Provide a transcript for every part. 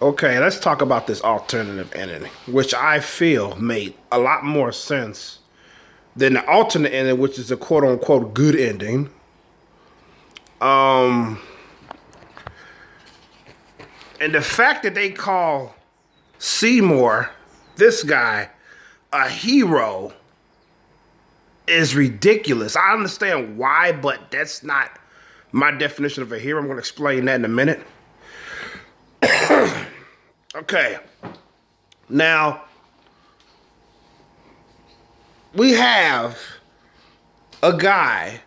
Okay, let's talk about this alternative ending, which I feel made a lot more sense than the alternate ending, which is a quote unquote good ending. Um, and the fact that they call Seymour, this guy, a hero is ridiculous. I understand why, but that's not my definition of a hero. I'm going to explain that in a minute. Okay. Now, we have a guy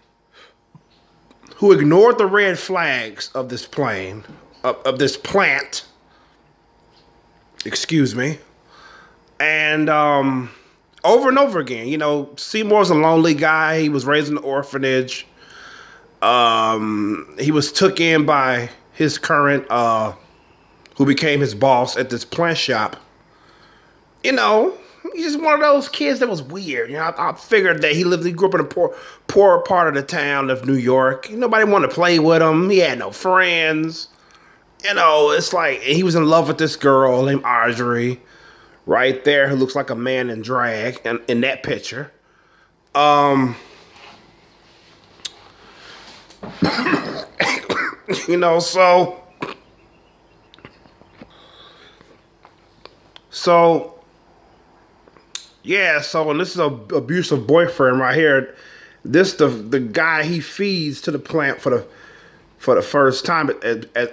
who ignored the red flags of this plane, of this plant, excuse me, and over and over again. You know, Seymour's a lonely guy. He was raised in an orphanage. He was took in by his current, who became his boss at this plant shop. You know, he's just one of those kids that was weird. You know, I figured that he grew up in a poor part of the town of New York. Nobody wanted to play with him. He had no friends. You know, it's like he was in love with this girl named Audrey, right there, who looks like a man in drag in that picture. You know, so yeah, so and this is a abusive boyfriend right here. This the guy he feeds to the plant for the first time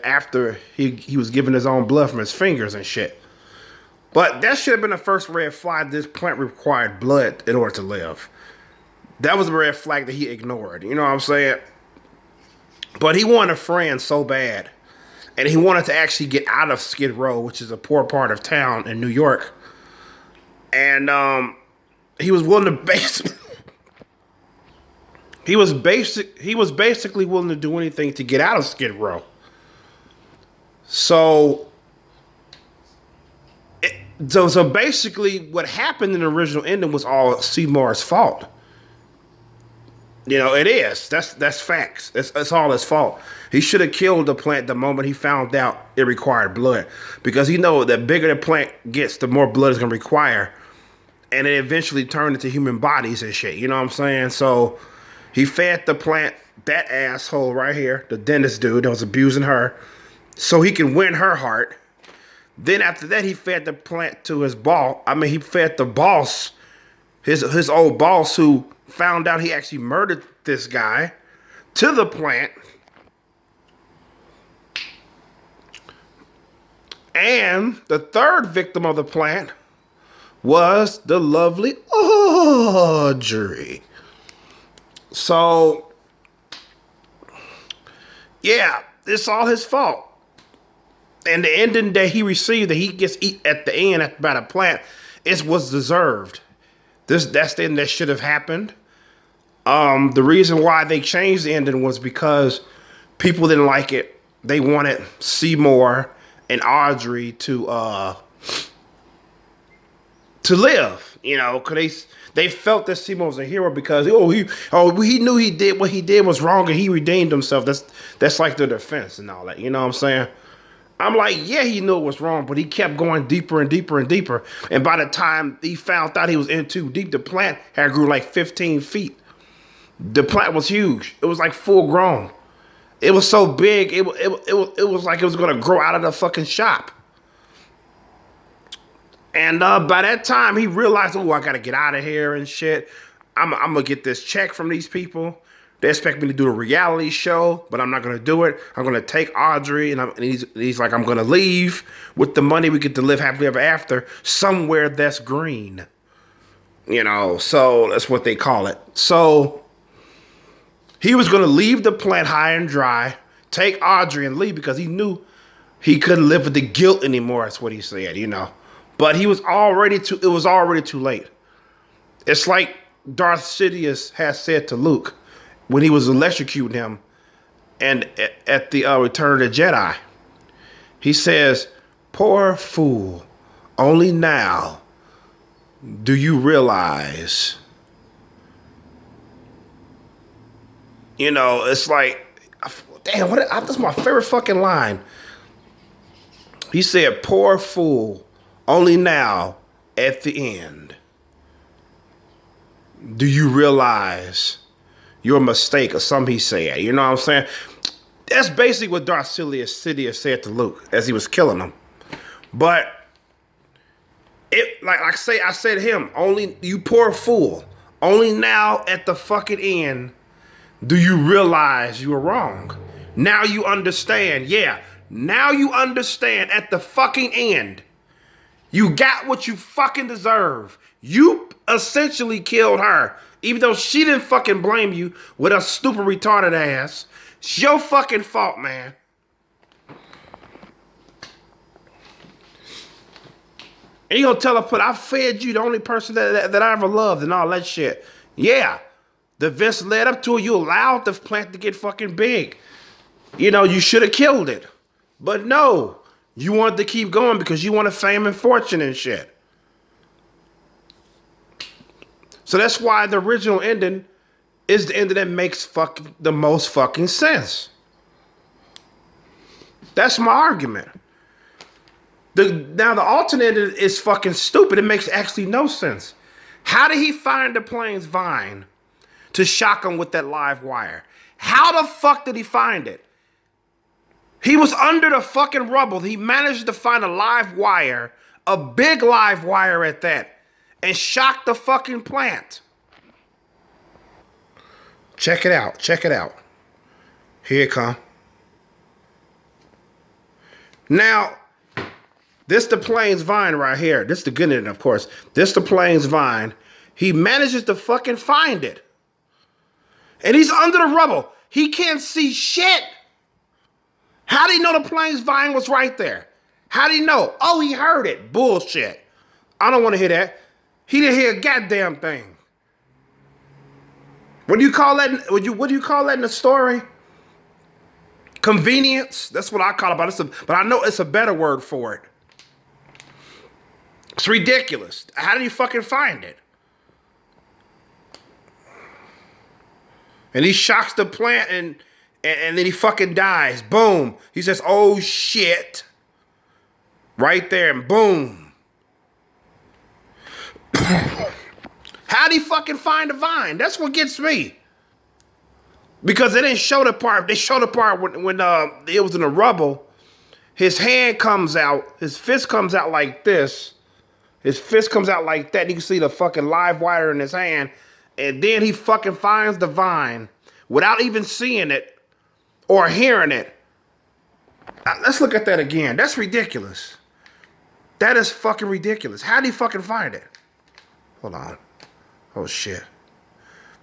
after he was given his own blood from his fingers and shit. But that should have been the first red flag. This plant required blood in order to live. That was a red flag that he ignored. You know what I'm saying? But he wanted a friend so bad. And he wanted to actually get out of Skid Row, which is a poor part of town in New York. And he was willing to he was basically willing to do anything to get out of Skid Row. So basically what happened in the original ending was all Seymour's fault. You know, it is. That's facts. That's all his fault. He should have killed the plant the moment he found out it required blood. Because he know that bigger the plant gets, the more blood it's going to require. And it eventually turned into human bodies and shit. You know what I'm saying? So he fed the plant, that asshole right here, the dentist dude that was abusing her, so he can win her heart. Then after that, he fed the plant to his boss. I mean, he fed the boss, his old boss, who found out he actually murdered this guy, to the plant. And the third victim of the plant was the lovely Audrey. So, yeah, it's all his fault. And the ending that he received, that he gets at the end by the plant, was deserved. That's the end that should have happened. The reason why they changed the ending was because people didn't like it. They wanted Seymour and Audrey to live. You know, because they felt that Seymour was a hero because he knew he did what he did was wrong and he redeemed himself. That's like the defense and all that. You know what I'm saying? I'm like, yeah, he knew it was wrong, but he kept going deeper and deeper and deeper. And by the time he found out he was in too deep, the plant had grew like 15 feet. The plant was huge. It was like full grown. It was so big, it was like it was going to grow out of the fucking shop. And by that time, he realized, oh, I got to get out of here and shit. I'm going to get this check from these people. They expect me to do a reality show, but I'm not going to do it. I'm going to take Audrey, and he's like, I'm going to leave with the money. We get to live happily ever after somewhere that's green. You know, so that's what they call it. So he was going to leave the plant high and dry, take Audrey and leave because he knew he couldn't live with the guilt anymore. That's what he said, you know. But it was already too late. It's like Darth Sidious has said to Luke when he was electrocuting him and at the Return of the Jedi. He says, poor fool, only now do you realize. You know, it's like, damn, that's my favorite fucking line. He said, poor fool, only now at the end do you realize your mistake, or something he said. You know what I'm saying? That's basically what Darth Sidious said to Luke as he was killing him. But it, like I said to him, only you poor fool, only now at the fucking end do you realize you were wrong. Now you understand. Yeah, now you understand at the fucking end. You got what you fucking deserve. You essentially killed her. Even though she didn't fucking blame you with her stupid retarded ass. It's your fucking fault, man. And you gonna tell her, I fed you, the only person that I ever loved and all that shit. Yeah. The events led up to it. You allowed the plant to get fucking big. You know, you should have killed it. But no. You wanted to keep going because you wanted fame and fortune and shit. So that's why the original ending is the ending that makes the most fucking sense. That's my argument. Now the alternate ending is fucking stupid. It makes actually no sense. How did he find the plane's vine to shock him with that live wire? How the fuck did he find it? He was under the fucking rubble. He managed to find a live wire, a big live wire at that, and shock the fucking plant. Check it out. Check it out. Here it come. Now, this the plane's vine right here. This the good end, of course. This the plane's vine. He manages to fucking find it. And he's under the rubble. He can't see shit. How did he know the plane's vine was right there? How did he know? Oh, he heard it. Bullshit. I don't want to hear that. He didn't hear a goddamn thing. What do you call that? What do you call that in the story? Convenience. That's what I call it. But I know it's a better word for it. It's ridiculous. How did he fucking find it? And he shocks the plant and then he fucking dies. Boom. He says, oh shit. Right there and boom. How'd he fucking find the vine? That's what gets me. Because they didn't show the part. They showed the part when it was in the rubble. His hand comes out. His fist comes out like this. His fist comes out like that. And you can see the fucking live wire in his hand. And then he fucking finds the vine without even seeing it or hearing it. Let's look at that again. That's ridiculous. That is fucking ridiculous. How did he fucking find it? Hold on. Oh, shit.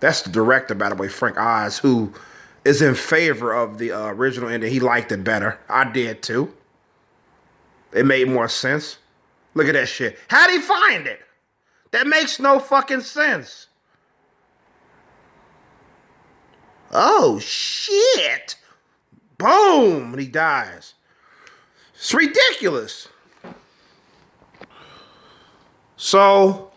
That's the director, by the way, Frank Oz, who is in favor of the original ending. He liked it better. I did, too. It made more sense. Look at that shit. How did he find it? That makes no fucking sense. Oh, shit. Boom. And he dies. It's ridiculous. So,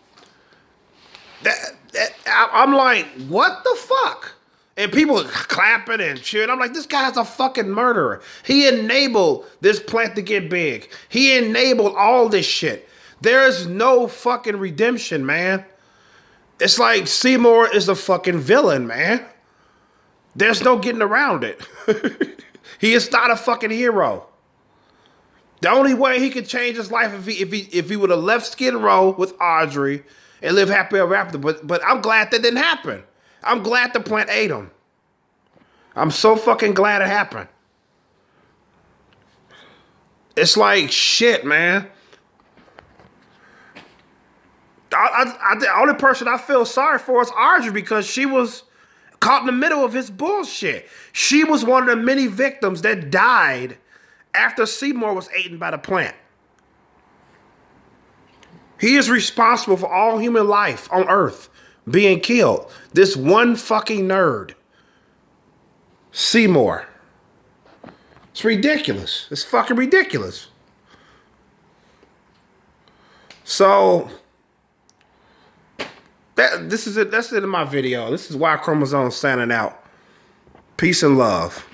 I'm like, what the fuck? And people clapping and cheering. I'm like, this guy's a fucking murderer. He enabled this plant to get big. He enabled all this shit. There is no fucking redemption, man. It's like Seymour is a fucking villain, man. There's no getting around it. He is not a fucking hero. The only way he could change his life if he would have left Skid Row with Audrey and live happy ever after. But I'm glad that didn't happen. I'm glad the plant ate him. I'm so fucking glad it happened. It's like shit, man. The only person I feel sorry for is Audrey because she was caught in the middle of his bullshit. She was one of the many victims that died after Seymour was eaten by the plant. He is responsible for all human life on Earth being killed. This one fucking nerd. Seymour. It's ridiculous. It's fucking ridiculous. So, this is it. That's it in my video. This is Y Chromosome signing out. Peace and love.